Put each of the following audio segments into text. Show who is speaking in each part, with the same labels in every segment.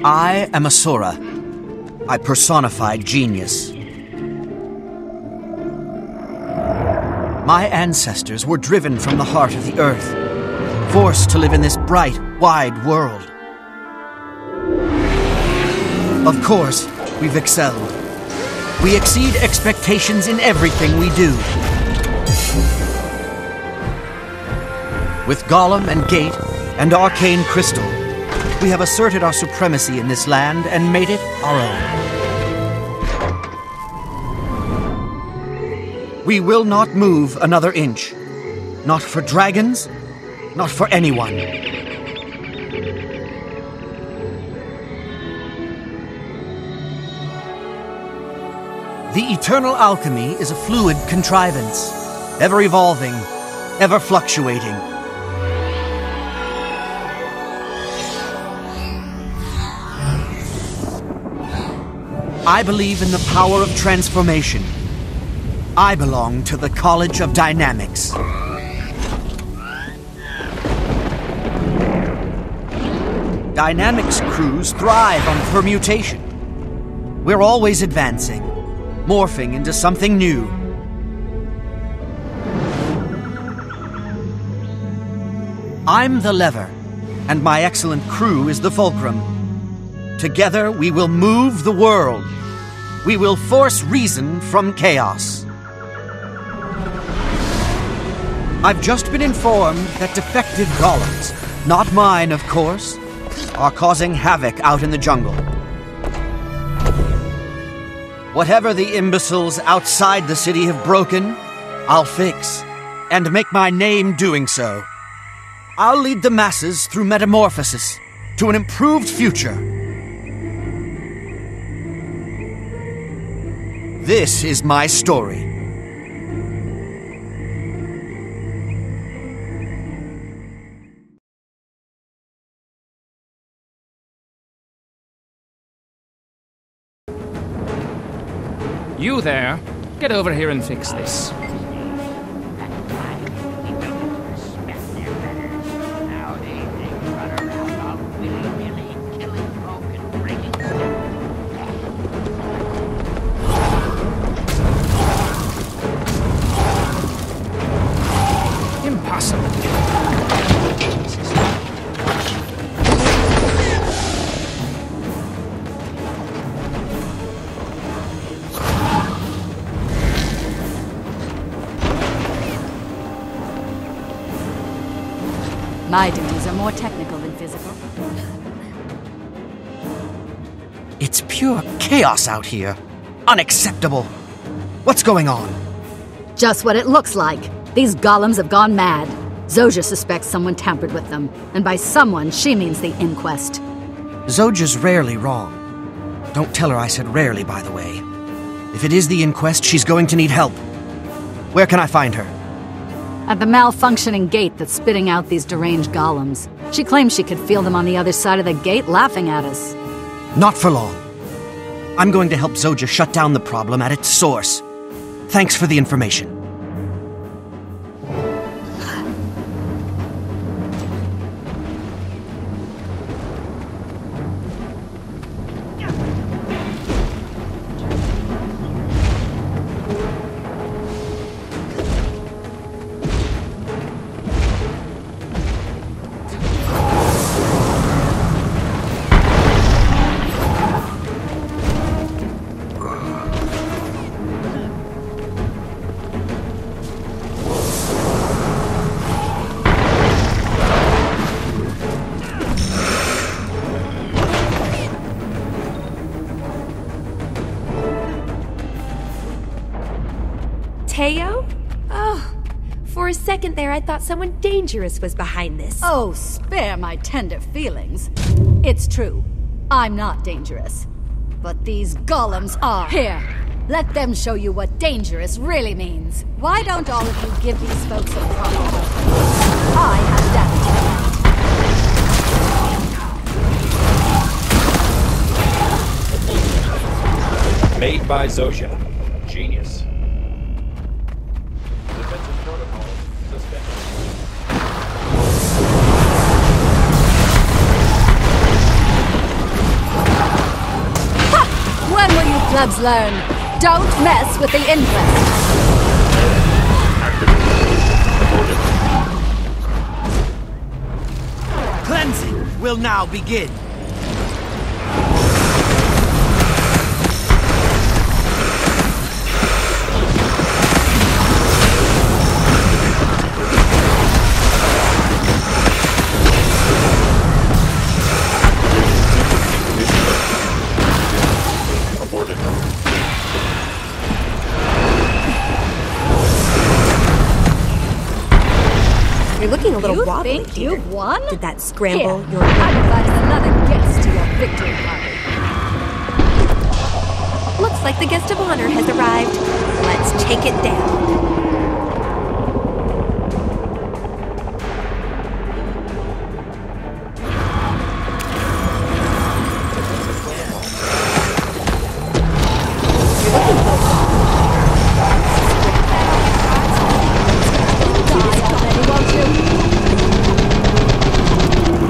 Speaker 1: I am Asura. I personify genius. My ancestors were driven from the heart of the earth, forced to live in this bright, wide world. Of course, we've excelled. We exceed expectations in everything we do. With Golem and Gate and Arcane Crystal, we have asserted our supremacy in this land and made it our own. We will not move another inch. Not for dragons, not for anyone. The eternal alchemy is a fluid contrivance, ever evolving, ever fluctuating. I believe in the power of transformation. I belong to the College of Dynamics. Dynamics crews thrive on permutation. We're always advancing, morphing into something new. I'm the lever, and my excellent crew is the fulcrum. Together we will move the world. We will force reason from chaos. I've just been informed that defective golems, not mine of course, are causing havoc out in the jungle. Whatever the imbeciles outside the city have broken, I'll fix, and make my name doing so. I'll lead the masses through metamorphosis to an improved future. This is my story.
Speaker 2: You there, get over here and fix this. Impossible.
Speaker 3: My duties are more technical than physical.
Speaker 1: It's pure chaos out here. Unacceptable. What's going on?
Speaker 3: Just what it looks like. These golems have gone mad. Zojja suspects someone tampered with them. And by someone, she means the inquest.
Speaker 1: Zojja's rarely wrong. Don't tell her I said rarely, by the way. If it is the inquest, she's going to need help. Where can I find her?
Speaker 3: At the malfunctioning gate that's spitting out these deranged golems. She claims she could feel them on the other side of the gate laughing at us.
Speaker 1: Not for long. I'm going to help Zojja shut down the problem at its source. Thanks for the information.
Speaker 4: Teo? Oh, for a second there I thought someone dangerous was behind this.
Speaker 3: Oh, spare my tender feelings. It's true. I'm not dangerous. But these golems are. Here, let them show you what dangerous really means. Why don't all of you give these folks a proper welcome? I have damage.
Speaker 5: Made by Zojja. Genius. Defensive protocol suspended.
Speaker 3: Clubs learn. Don't mess with the inquest.
Speaker 1: Cleansing will now begin.
Speaker 4: You're looking a little
Speaker 3: You
Speaker 4: wobbly
Speaker 3: think
Speaker 4: here.
Speaker 3: you've won?
Speaker 4: Did that scramble
Speaker 3: Here,
Speaker 4: your...
Speaker 3: I've invited another guest to your victory party.
Speaker 4: Looks like the guest of honor has arrived. Let's take it down.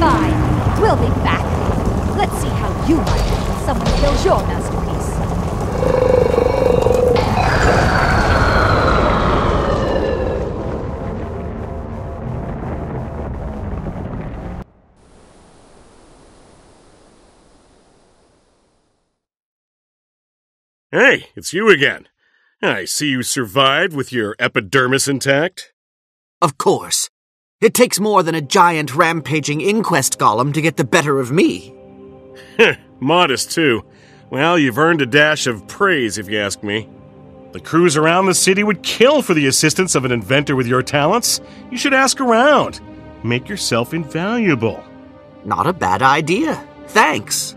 Speaker 3: Fine, we'll be back. Let's see how you like it when someone kills your masterpiece.
Speaker 6: Hey, it's you again. I see you survived with your epidermis intact.
Speaker 1: Of course. It takes more than a giant rampaging inquest golem to get the better of me.
Speaker 6: Modest, too. Well, you've earned a dash of praise, if you ask me. The crews around the city would kill for the assistance of an inventor with your talents. You should ask around. Make yourself invaluable.
Speaker 1: Not a bad idea. Thanks.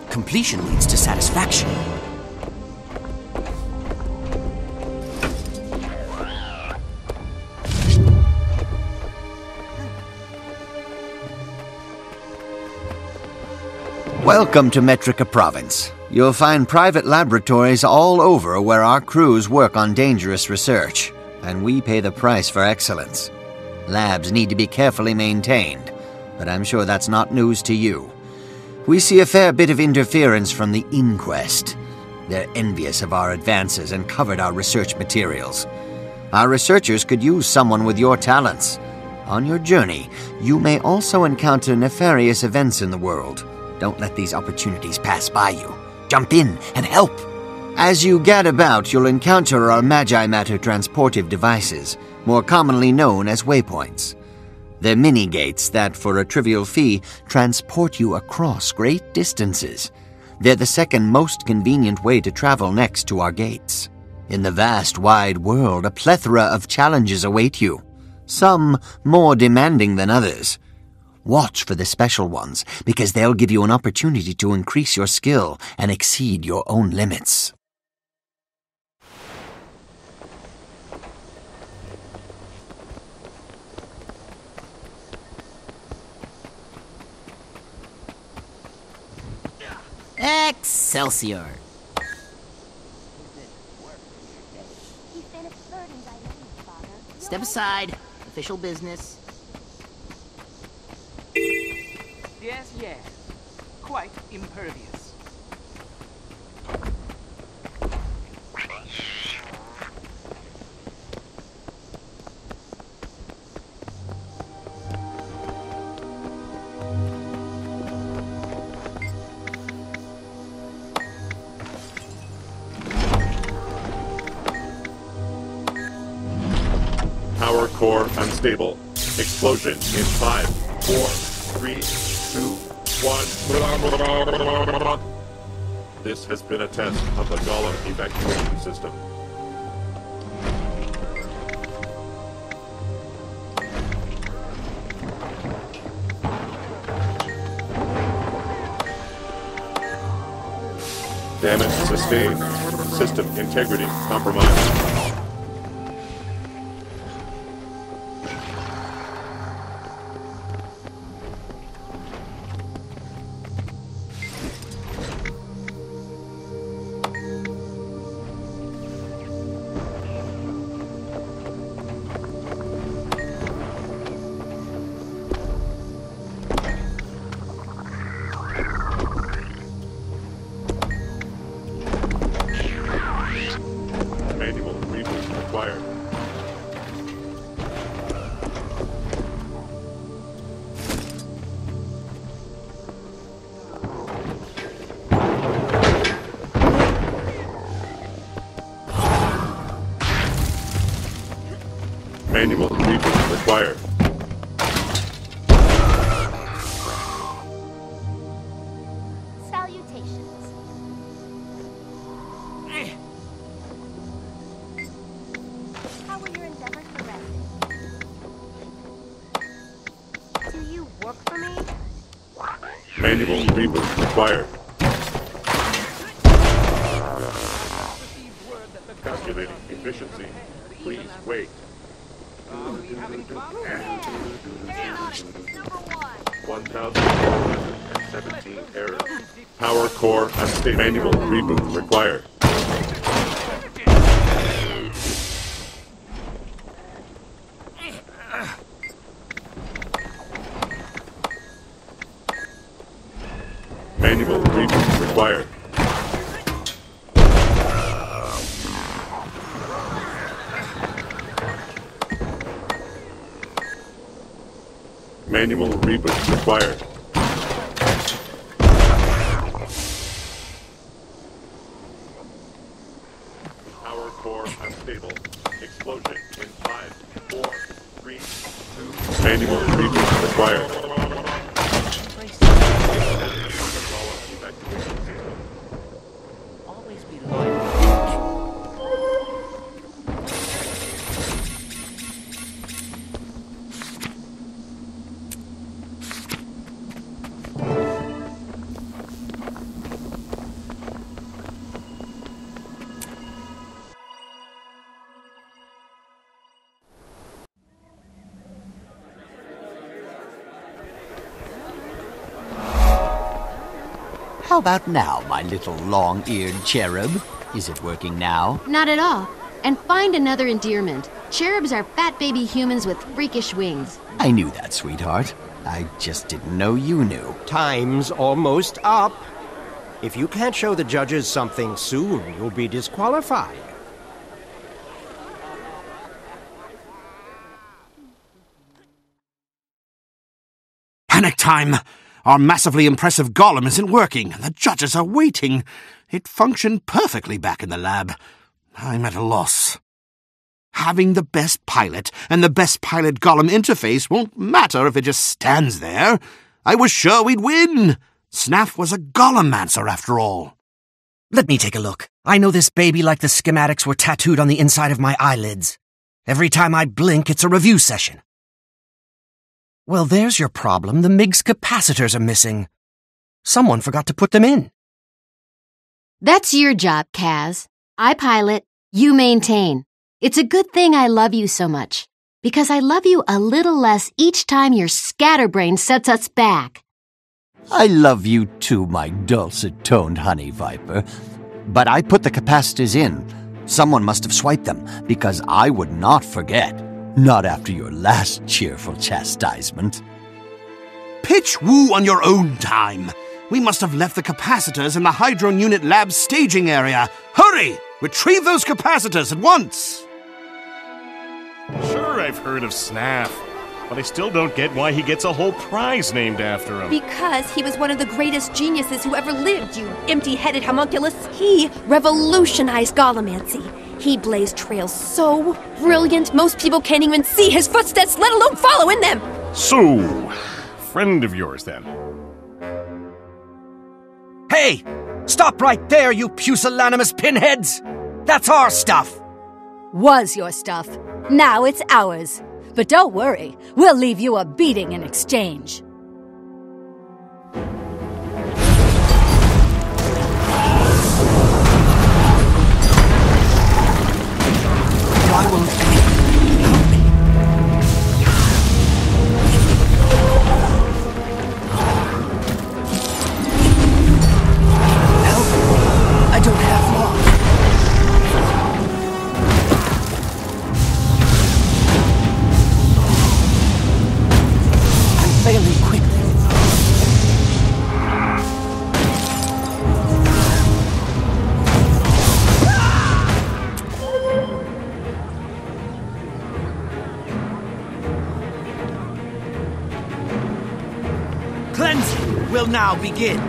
Speaker 1: Completion leads to satisfaction. Welcome to Metrica Province. You'll find private laboratories all over where our crews work on dangerous research, and we pay the price for excellence. Labs need to be carefully maintained, but I'm sure that's not news to you. We see a fair bit of interference from the inquest. They're envious of our advances and covered our research materials. Our researchers could use someone with your talents. On your journey, you may also encounter nefarious events in the world. Don't let these opportunities pass by you. Jump in and help. As you gad about, you'll encounter our Magi Matter transportive devices, more commonly known as waypoints. They're mini-gates that, for a trivial fee, transport you across great distances. They're the second most convenient way to travel next to our gates. In the vast, wide world, a plethora of challenges await you, some more demanding than others. Watch for the special ones, because they'll give you an opportunity to increase your skill and exceed your own limits.
Speaker 7: Excelsior! Step aside. Official business.
Speaker 8: Yes, yes. Quite impervious.
Speaker 9: Power core unstable. Explosion in 5, 4, 3, 2, 1. This has been a test of the Golem evacuation system. Damage sustained. System integrity compromised. Manual reboot required.
Speaker 10: Salutations. How were your endeavors progressing? Do you work for me?
Speaker 9: Manual reboot required. Calculating efficiency. Please wait. 1,417 errors. Power core unstable. Manual reboot required. Manual reboot required. Manual reboot required. Power core unstable. Explosion in 5, 4, 3, 2. Manual reboot required.
Speaker 8: Always be loyal.
Speaker 11: How about now, my little long-eared cherub? Is it working now?
Speaker 12: Not at all. And find another endearment. Cherubs are fat baby humans with freakish wings.
Speaker 11: I knew that, sweetheart. I just didn't know you knew.
Speaker 13: Time's almost up. If you can't show the judges something soon, you'll be disqualified.
Speaker 1: Panic time! Our massively impressive golem isn't working, and the judges are waiting. It functioned perfectly back in the lab. I'm at a loss. Having the best pilot and the best pilot golem interface won't matter if it just stands there. I was sure we'd win. Snaff was a golemancer after all. Let me take a look. I know this baby like the schematics were tattooed on the inside of my eyelids. Every time I blink, it's a review session. Well, there's your problem. The MIG's capacitors are missing. Someone forgot to put them in.
Speaker 12: That's your job, Kaz. I pilot, you maintain. It's a good thing I love you so much, because I love you a little less each time your scatterbrain sets us back.
Speaker 11: I love you too, my dulcet-toned honey viper. But I put the capacitors in. Someone must have swiped them, because I would not forget. Not after your last cheerful chastisement.
Speaker 1: Pitch woo on your own time. We must have left the capacitors in the Hydron Unit Lab's staging area. Hurry! Retrieve those capacitors at once!
Speaker 6: Sure, I've heard of Snaff, but I still don't get why he gets a whole prize named after him.
Speaker 4: Because he was one of the greatest geniuses who ever lived, you empty-headed homunculus. He revolutionized Golemancy. He blazed trails so brilliant, most people can't even see his footsteps, let alone follow in them.
Speaker 6: So, friend of yours, then?
Speaker 1: Hey! Stop right there, you pusillanimous pinheads! That's our stuff!
Speaker 3: Was your stuff. Now it's ours. But don't worry, we'll leave you a beating in exchange.
Speaker 1: Why won't I don't have long. I'm failing quickly. Cleansing will now begin.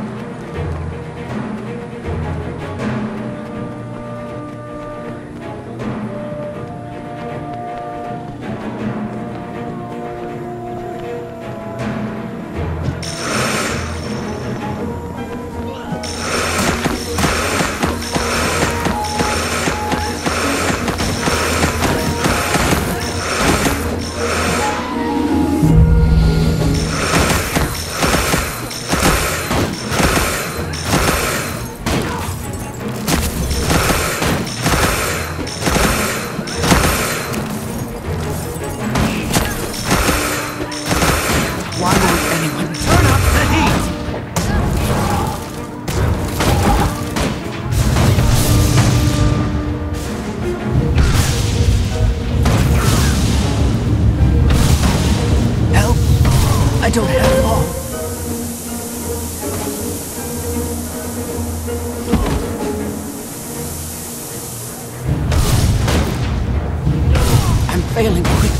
Speaker 1: I don't have long. I'm failing quickly.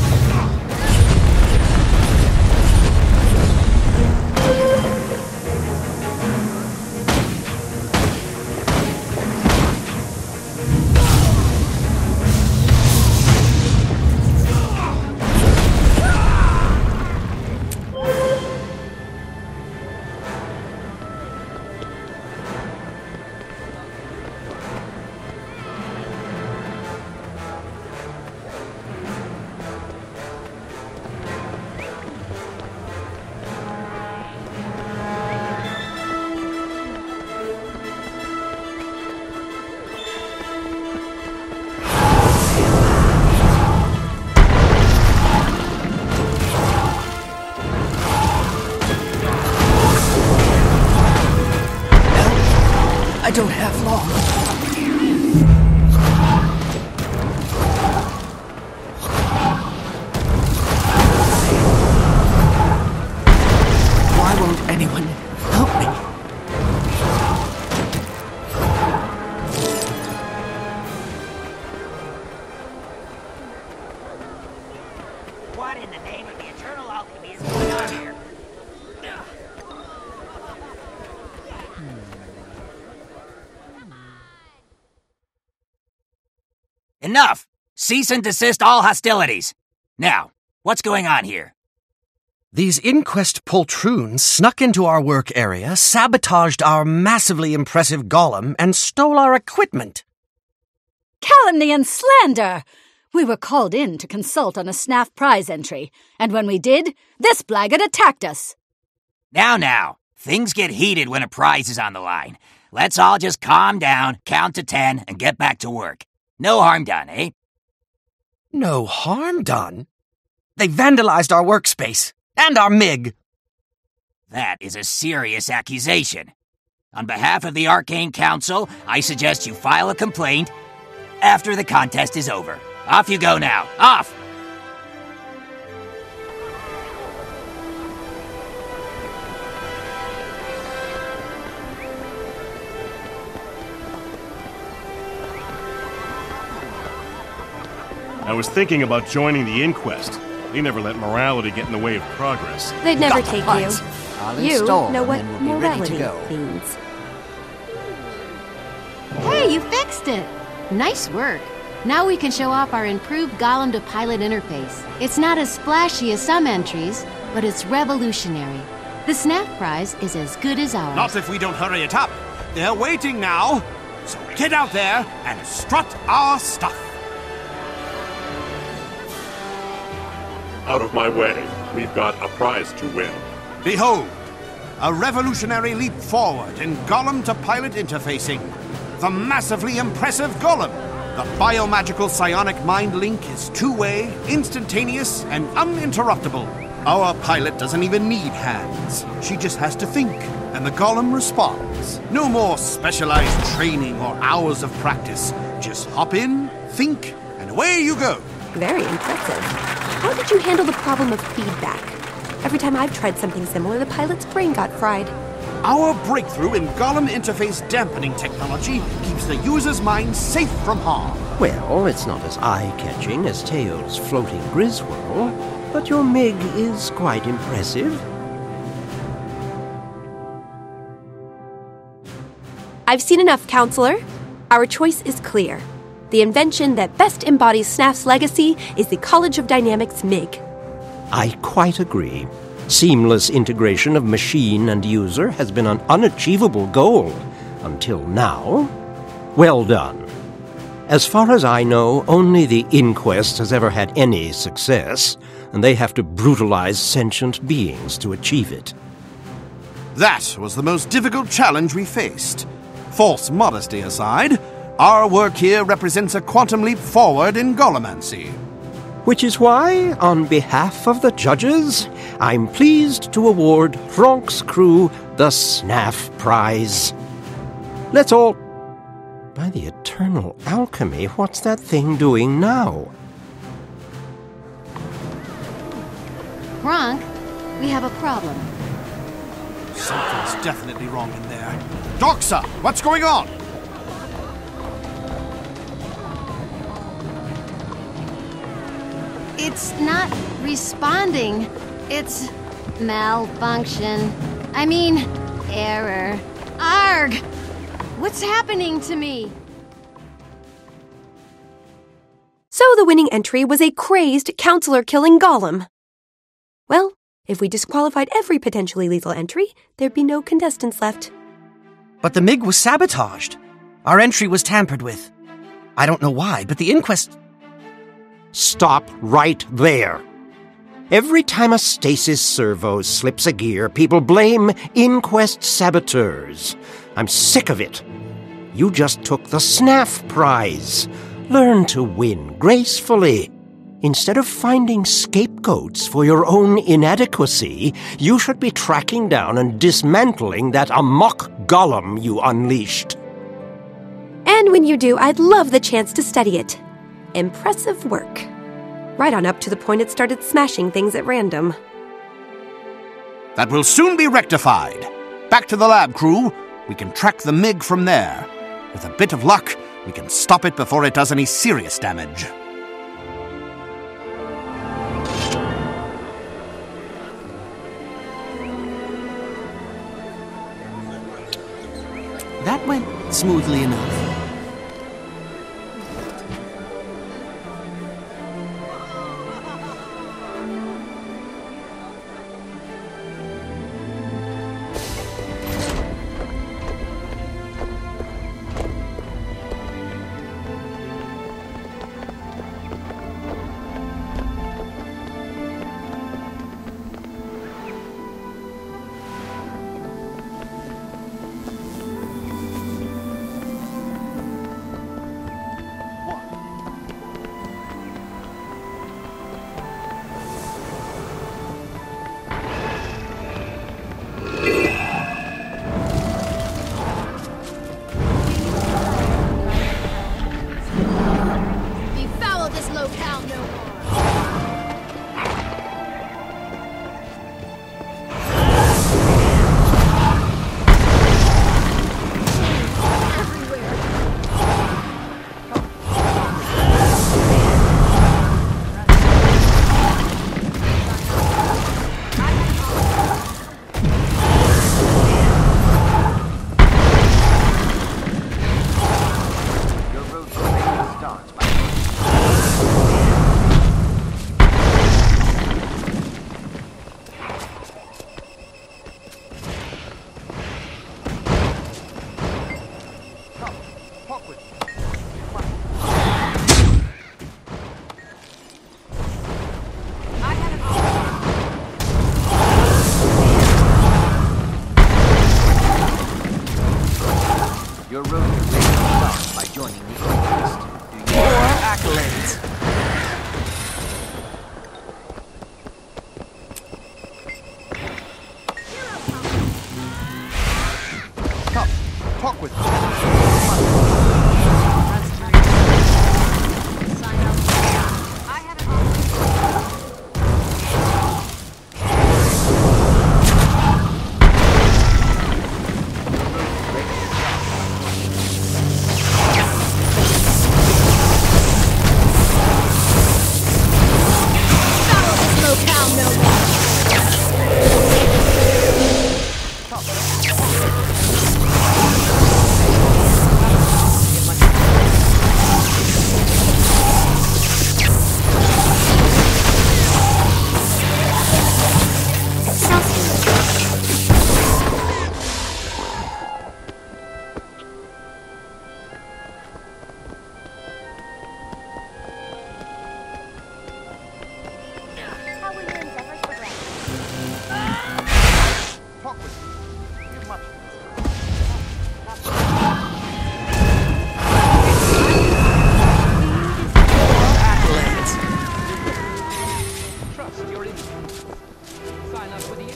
Speaker 1: I don't have long. Why won't anyone help me?
Speaker 7: What in the name of the eternal alchemy is going on here?
Speaker 14: Enough! Cease and desist all hostilities. Now, what's going on here?
Speaker 1: These inquest poltroons snuck into our work area, sabotaged our massively impressive golem, and stole our equipment.
Speaker 3: Calumny and slander! We were called in to consult on a SNAF prize entry, and when we did, this blackguard attacked us.
Speaker 14: Now, things get heated when a prize is on the line. Let's all just calm down, count to 10, and get back to work. No harm done, eh?
Speaker 1: No harm done? They vandalized our workspace, and our MiG.
Speaker 14: That is a serious accusation. On behalf of the Arcane Council, I suggest you file a complaint after the contest is over. Off you go now. Off!
Speaker 6: I was thinking about joining the inquest. They never let morality get in the way of progress.
Speaker 4: They'd never take you. You know what
Speaker 11: and we'll be ready to
Speaker 4: morality
Speaker 11: go.
Speaker 4: means.
Speaker 12: Hey, you fixed it! Nice work. Now we can show off our improved Golem to Pilot interface. It's not as splashy as some entries, but it's revolutionary. The SNAP prize is as good as ours.
Speaker 15: Not if we don't hurry it up. They're waiting now. So get out there and strut our stuff.
Speaker 9: Out of my way. We've got a prize to win.
Speaker 15: Behold, a revolutionary leap forward in Golem to Pilot interfacing. The massively impressive Golem. The biomagical psionic mind link is two-way, instantaneous, and uninterruptible. Our pilot doesn't even need hands. She just has to think, and the Golem responds. No more specialized training or hours of practice. Just hop in, think, and away you go.
Speaker 4: Very impressive. How did you handle the problem of feedback? Every time I've tried something similar, the pilot's brain got fried.
Speaker 15: Our breakthrough in Golem interface dampening technology keeps the user's mind safe from harm.
Speaker 13: Well, it's not as eye-catching as Teo's floating Griswirl, but your MiG is quite impressive.
Speaker 4: I've seen enough, Counselor. Our choice is clear. The invention that best embodies SNAF's legacy is the College of Dynamics MiG.
Speaker 13: I quite agree. Seamless integration of machine and user has been an unachievable goal until now. Well done. As far as I know, only the Inquest has ever had any success, and they have to brutalize sentient beings to achieve it.
Speaker 15: That was the most difficult challenge we faced. False modesty aside, our work here represents a quantum leap forward in Golemancy.
Speaker 13: Which is why, on behalf of the judges, I'm pleased to award Hronk's crew the SNAF Prize. Let's all... By the eternal alchemy, what's that thing doing now?
Speaker 12: Hronk, We have a problem.
Speaker 15: Something's definitely wrong in there. Doxa, what's going on?
Speaker 12: It's not responding. It's malfunction. I mean, error. Arg! What's happening to me?
Speaker 4: So the winning entry was a crazed counselor-killing golem. Well, if we disqualified every potentially lethal entry, there'd be no contestants left.
Speaker 1: But the MiG was sabotaged. Our entry was tampered with. I don't know why, but the inquest...
Speaker 13: Stop right there. Every time a stasis servo slips a gear, people blame inquest saboteurs. I'm sick of it. You just took the SNAF prize. Learn to win gracefully. Instead of finding scapegoats for your own inadequacy, you should be tracking down and dismantling that amok golem you unleashed.
Speaker 4: And when you do, I'd love the chance to study it. Impressive work. Right on up to the point it started smashing things at random.
Speaker 15: That will soon be rectified. Back to the lab, crew. We can track the MiG from there. With a bit of luck, we can stop it before it does any serious damage.
Speaker 1: That went smoothly enough.
Speaker 7: Your road to great starts by joining the inquest. More accolades.
Speaker 15: Come, talk with me.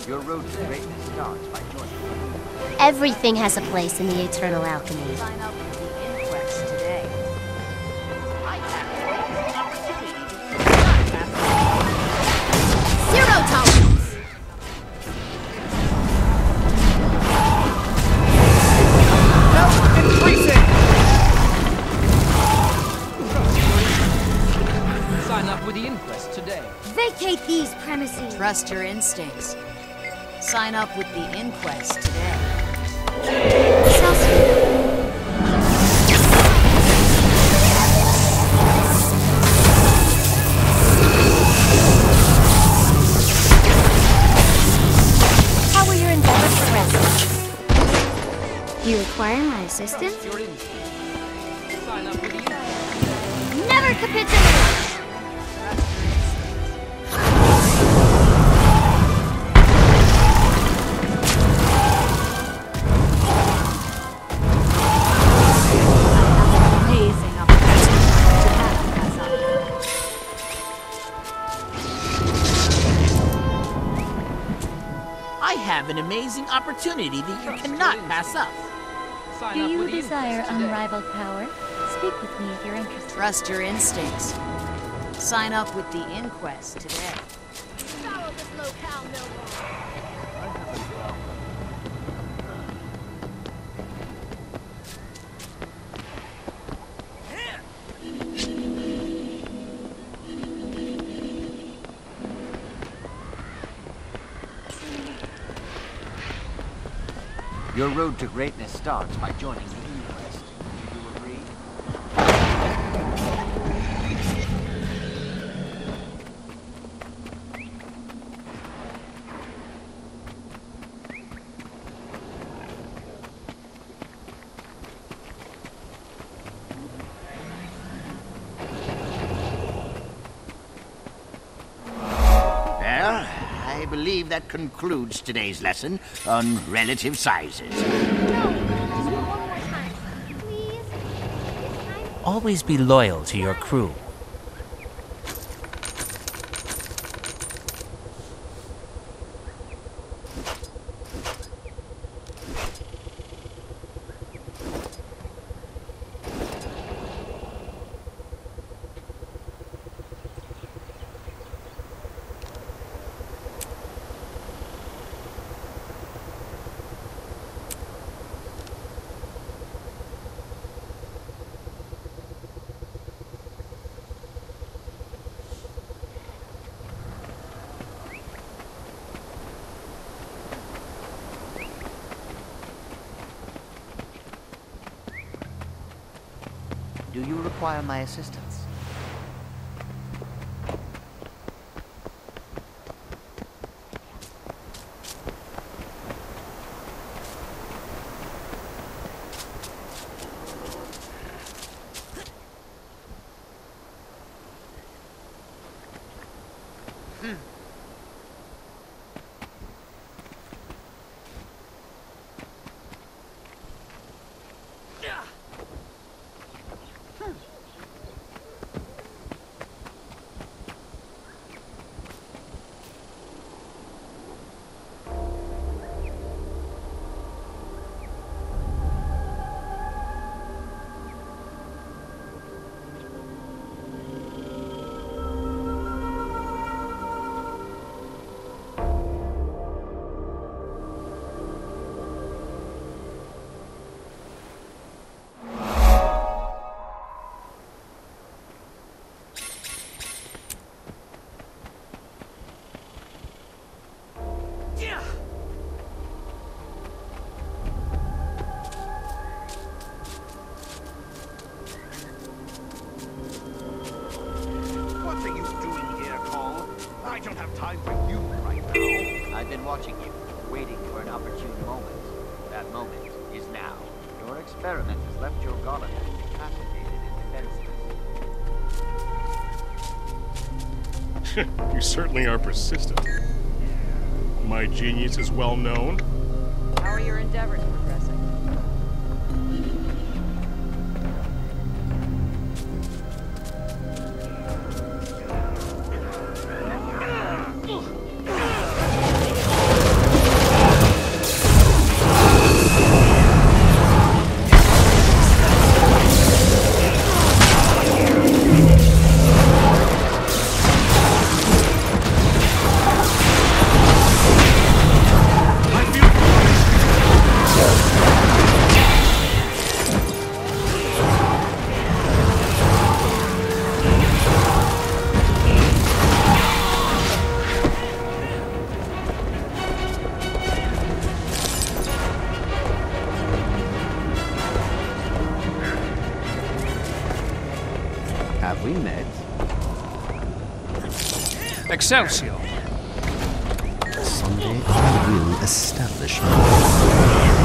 Speaker 7: Your road to greatness starts by joining.
Speaker 12: Everything has a place in the eternal alchemy.
Speaker 7: Sign up for the inquest today.
Speaker 12: Zero tolerance!
Speaker 16: Trust your instincts. Sign up with the inquest today.
Speaker 10: How were your endeavors progressing?
Speaker 12: You require my assistance?
Speaker 2: Sign up with you.
Speaker 10: Never capitulate!
Speaker 3: Amazing opportunity to pass up.
Speaker 7: I have an amazing opportunity that you cannot pass up.
Speaker 10: Do you desire unrivaled power? Speak with me if you're interested.
Speaker 16: Trust your instincts. Sign up with the inquest today.
Speaker 10: Follow this locale no more.
Speaker 11: Your road to greatness starts by joining the inquest. Do you agree?
Speaker 14: Well, I believe that concludes today's lesson on relative sizes. Always be loyal to your crew.
Speaker 11: Do you require my assistance?
Speaker 15: What are you doing here, Paul? I don't have time for you right now.
Speaker 11: I've been watching you, waiting for an opportune moment. That moment is now. Your experiment has left your golem incapacitated and defenseless.
Speaker 6: You certainly are persistent. My genius is well known.
Speaker 16: How are your endeavors progressing?
Speaker 6: I feel
Speaker 17: Have we met?
Speaker 2: Excelsior!
Speaker 17: Someday I will establish my...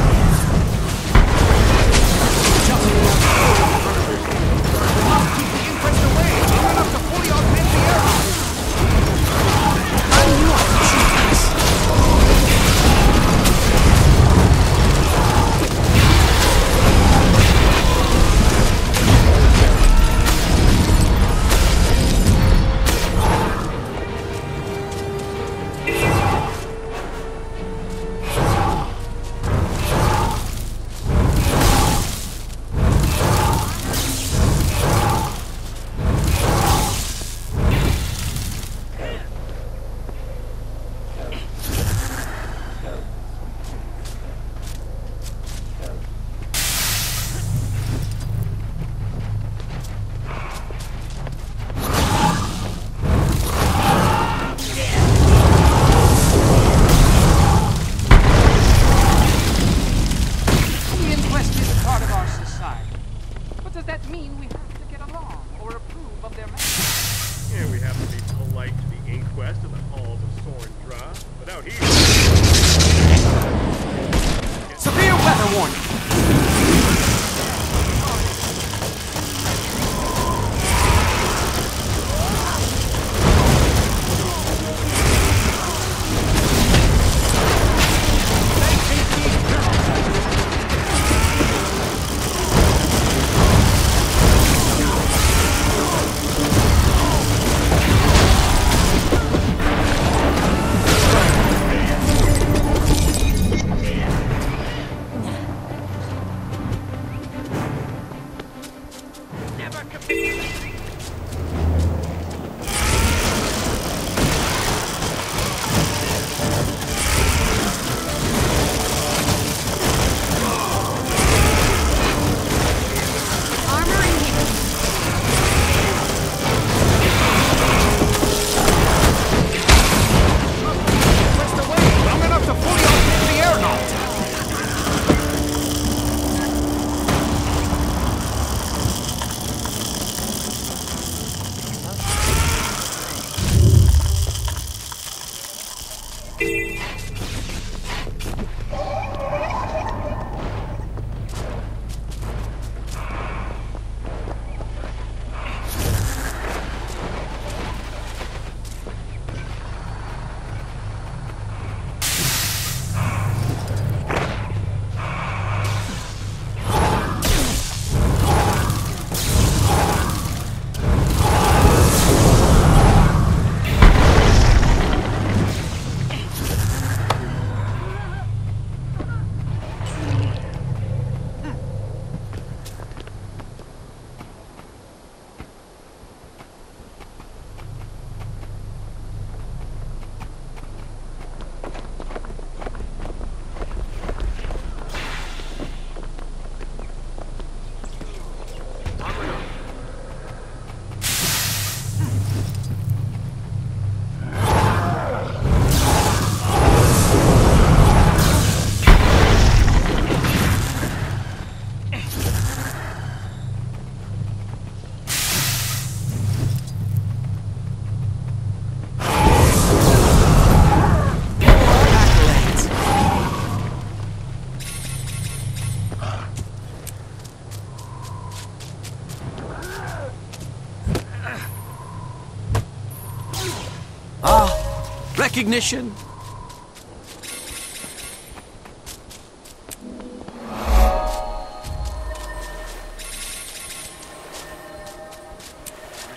Speaker 1: Recognition.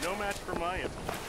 Speaker 6: No match for my intellect.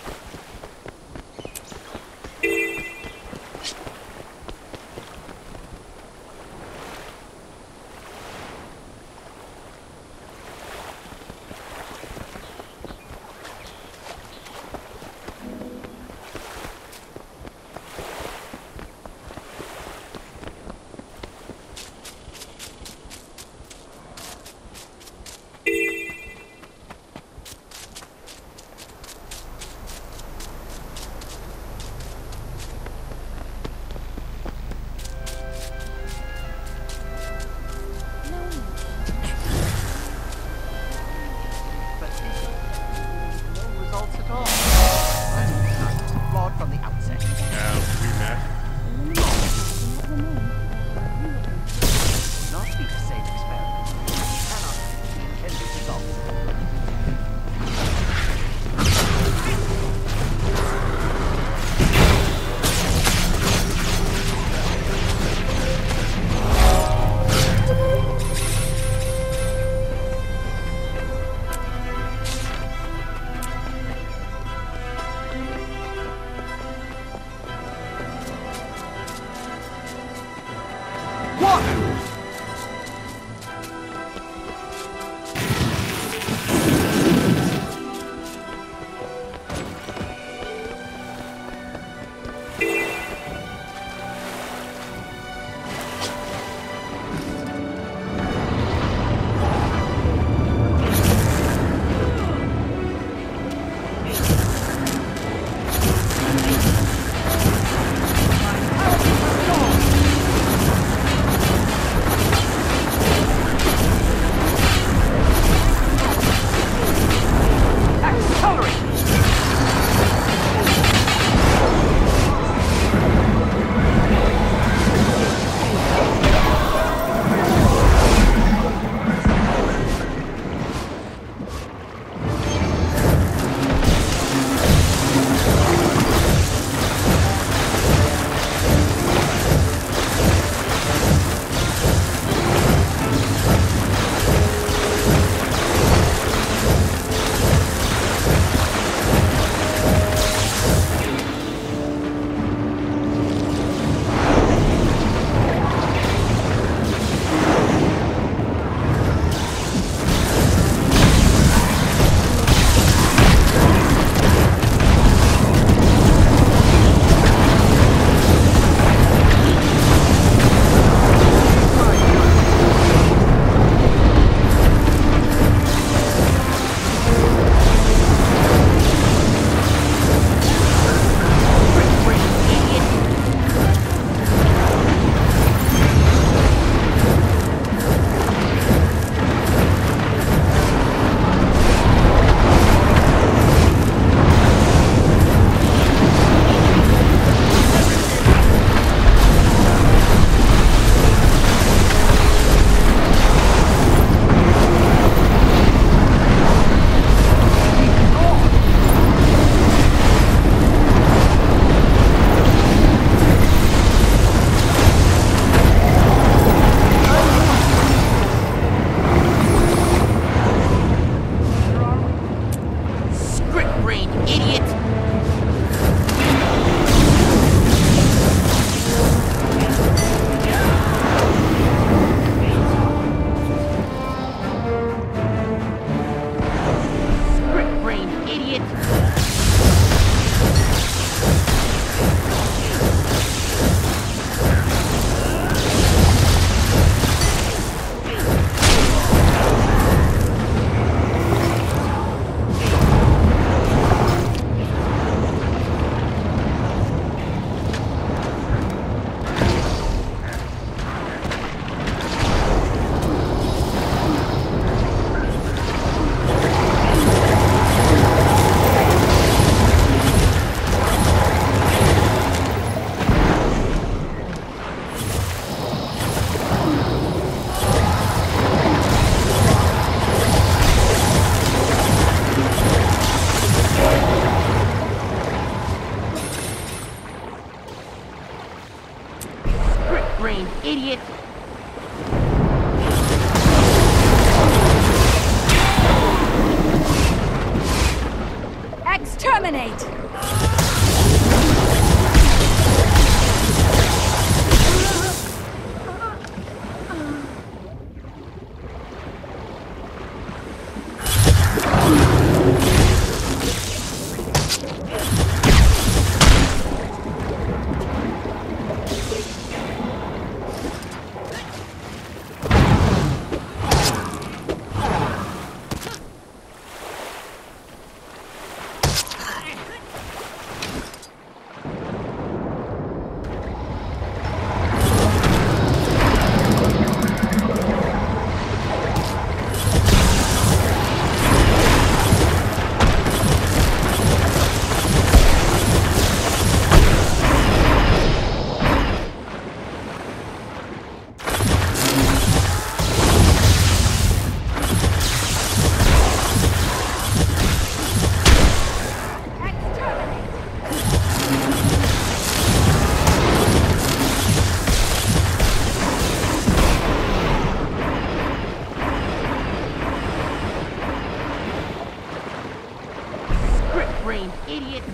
Speaker 3: Exterminate!
Speaker 7: Brain idiot.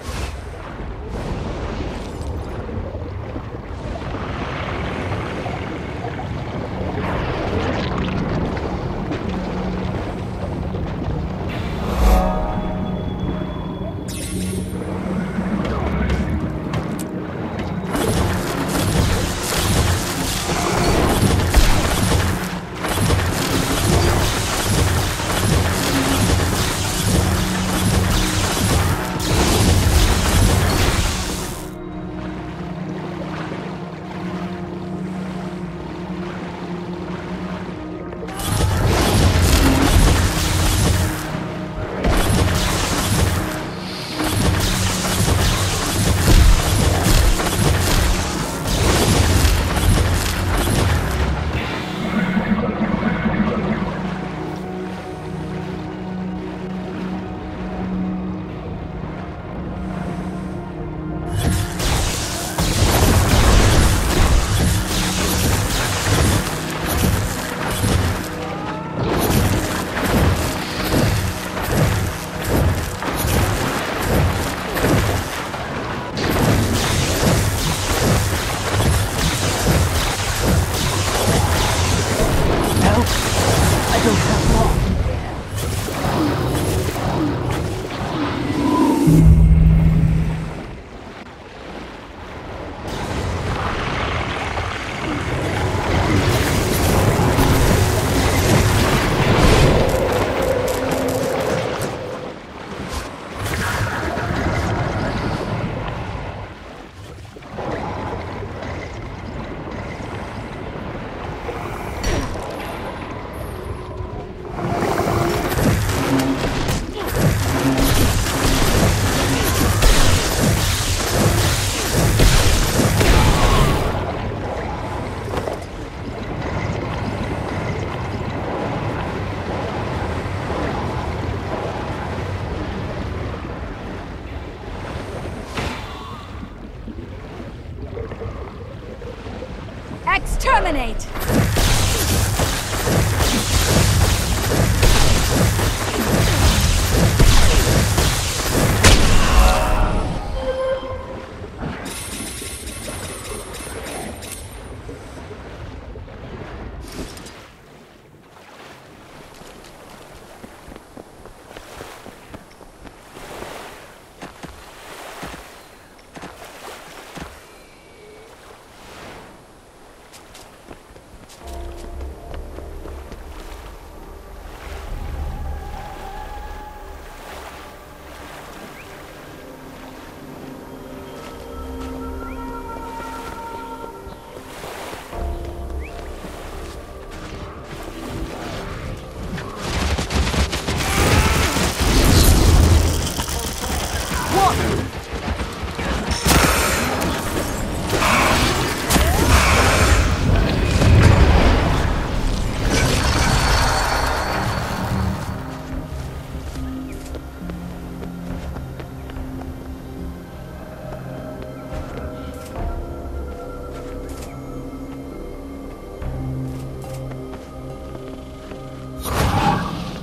Speaker 3: Exterminate!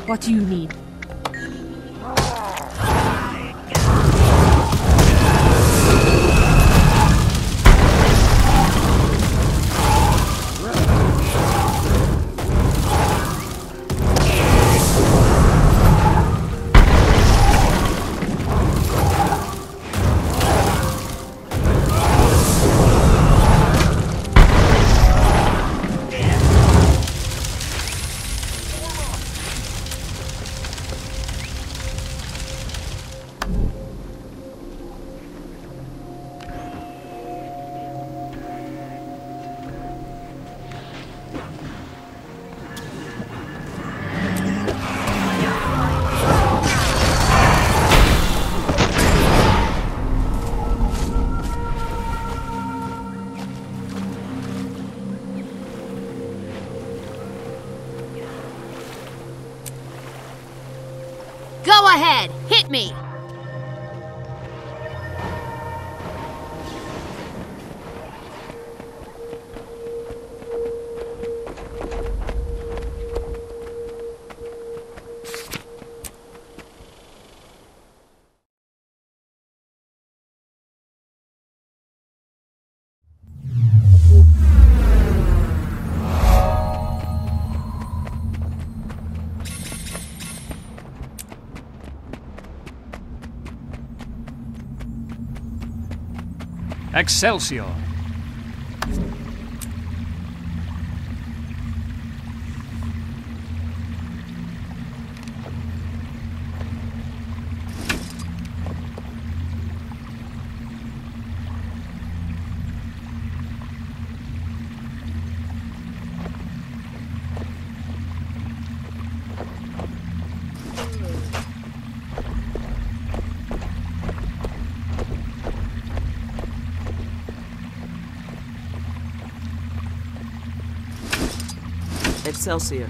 Speaker 18: What do you need?
Speaker 4: ahead, hit me!
Speaker 2: Excelsior!
Speaker 18: Excelsior.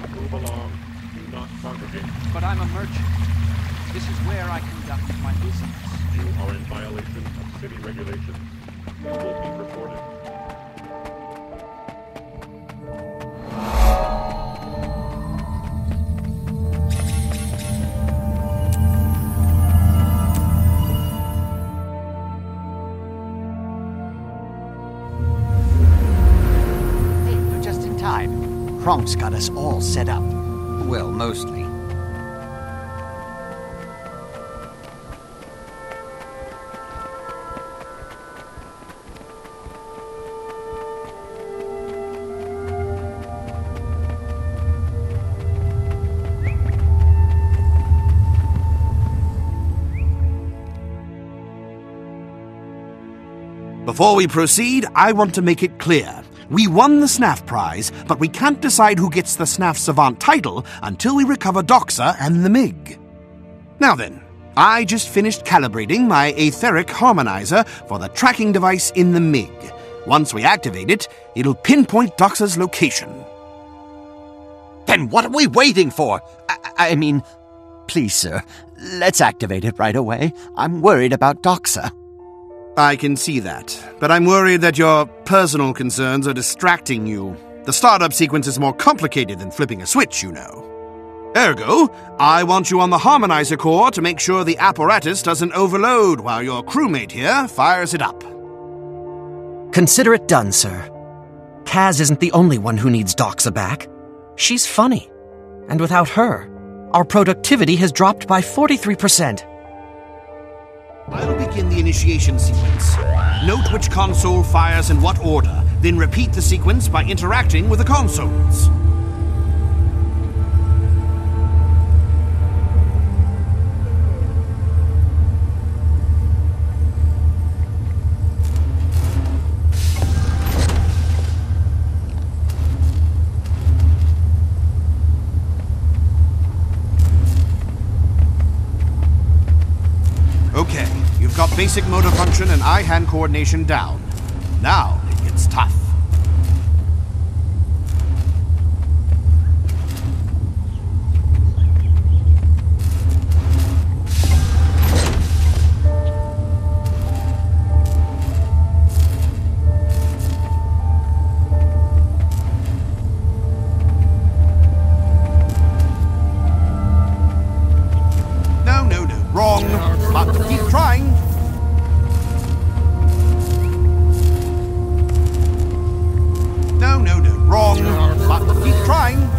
Speaker 9: Move along. Do not congregate.
Speaker 8: But I'm a merchant. This is where I conduct my business.
Speaker 9: You are in violation of city regulations. You will be reported.
Speaker 11: Kronk's got us all set up. Well, mostly.
Speaker 15: Before we proceed, I want to make it clear. We won the SNAF prize, but we can't decide who gets the SNAF Savant title until we recover Doxa and the MiG. Now then, I just finished calibrating my etheric harmonizer for the tracking device in the MiG. Once we activate it, it'll pinpoint Doxa's location.
Speaker 11: Then what are we waiting for? I mean, please, sir, let's activate it right away. I'm worried about Doxa.
Speaker 15: I can see that, but I'm worried that your personal concerns are distracting you. The startup sequence is more complicated than flipping a switch, you know. Ergo, I want you on the harmonizer core to make sure the apparatus doesn't overload while your crewmate here fires it up.
Speaker 1: Consider it done, sir. Kaz isn't the only one who needs Doxa back. She's funny. And without her, our productivity has dropped by 43%.
Speaker 15: I'll begin the initiation sequence. Note which console fires in what order, then repeat the sequence by interacting with the consoles. Okay, you've got basic motor function and eye-hand coordination down. Now it gets tough. No, wrong. But keep trying. No, wrong. But keep trying.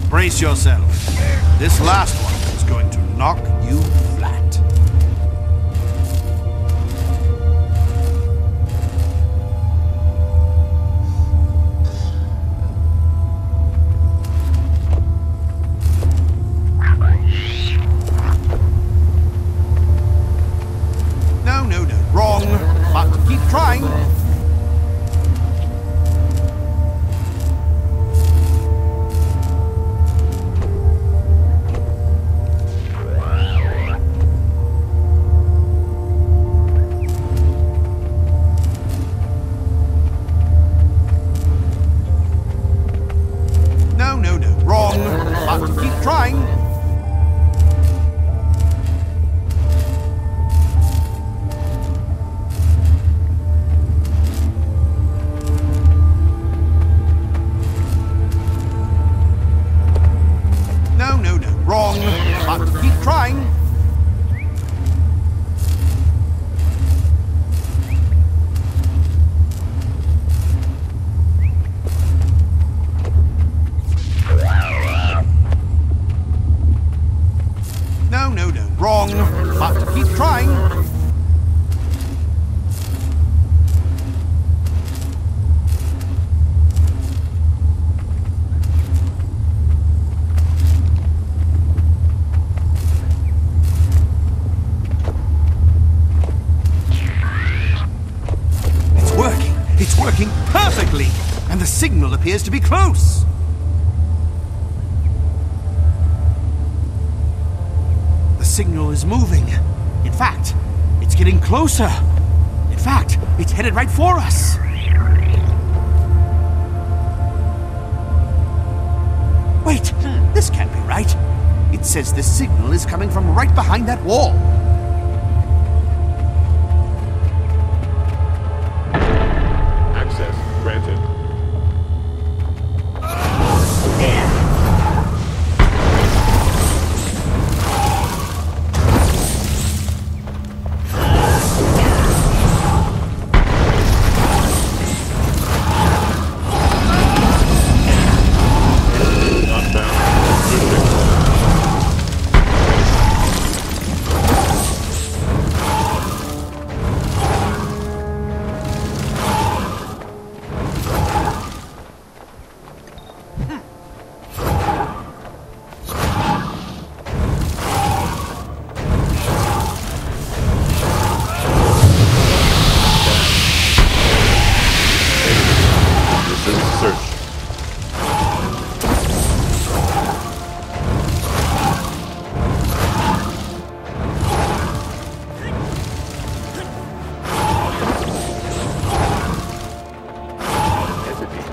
Speaker 15: Brace yourself. This last one is going to knock you flat. signal appears to be close. The signal is moving. In fact, it's getting closer. In fact, it's headed right for us. Wait, this can't be right. It says the signal is coming from right behind that wall.
Speaker 9: Access granted.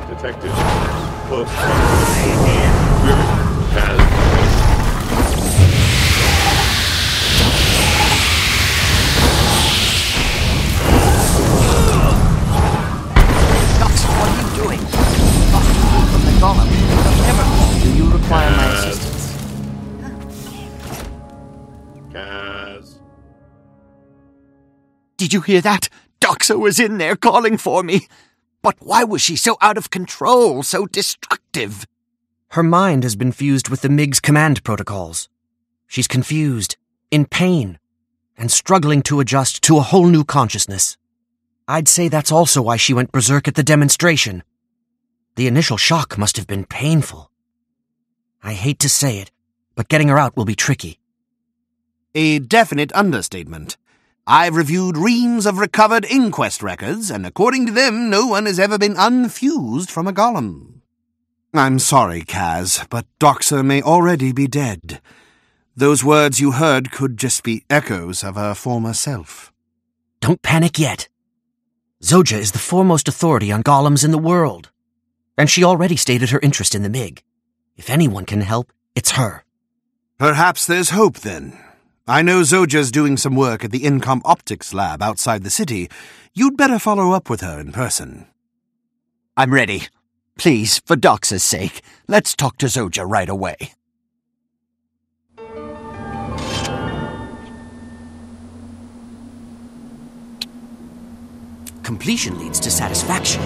Speaker 9: Detected. Close.
Speaker 7: Docs, what are you doing? Talking to me from the golem. Never call. Do you require my assistance?
Speaker 9: Kaz.
Speaker 11: Did you hear that? Doxa was in there calling for me. But why was she so out of control, so destructive?
Speaker 1: Her mind has been fused with the MiG's command protocols. She's confused, in pain, and struggling to adjust to a whole new consciousness. I'd say that's also why she went berserk at the demonstration. The initial shock must have been painful. I hate to say it, but getting her out will be tricky.
Speaker 15: A definite understatement. I've reviewed reams of recovered inquest records, and according to them, no one has ever been unfused from a golem. I'm sorry, Kaz, but Doxa may already be dead. Those words you heard could just be echoes of her former self.
Speaker 1: Don't panic yet. Zoja is the foremost authority on golems in the world, and she already stated her interest in the MiG. If anyone can help, it's her.
Speaker 15: Perhaps there's hope, then. I know Zoja's doing some work at the Incom Optics lab outside the city. You'd better follow up with her in person.
Speaker 11: I'm ready. Please, for Doxa's sake, let's talk to Zoja right away.
Speaker 1: Completion leads to satisfaction.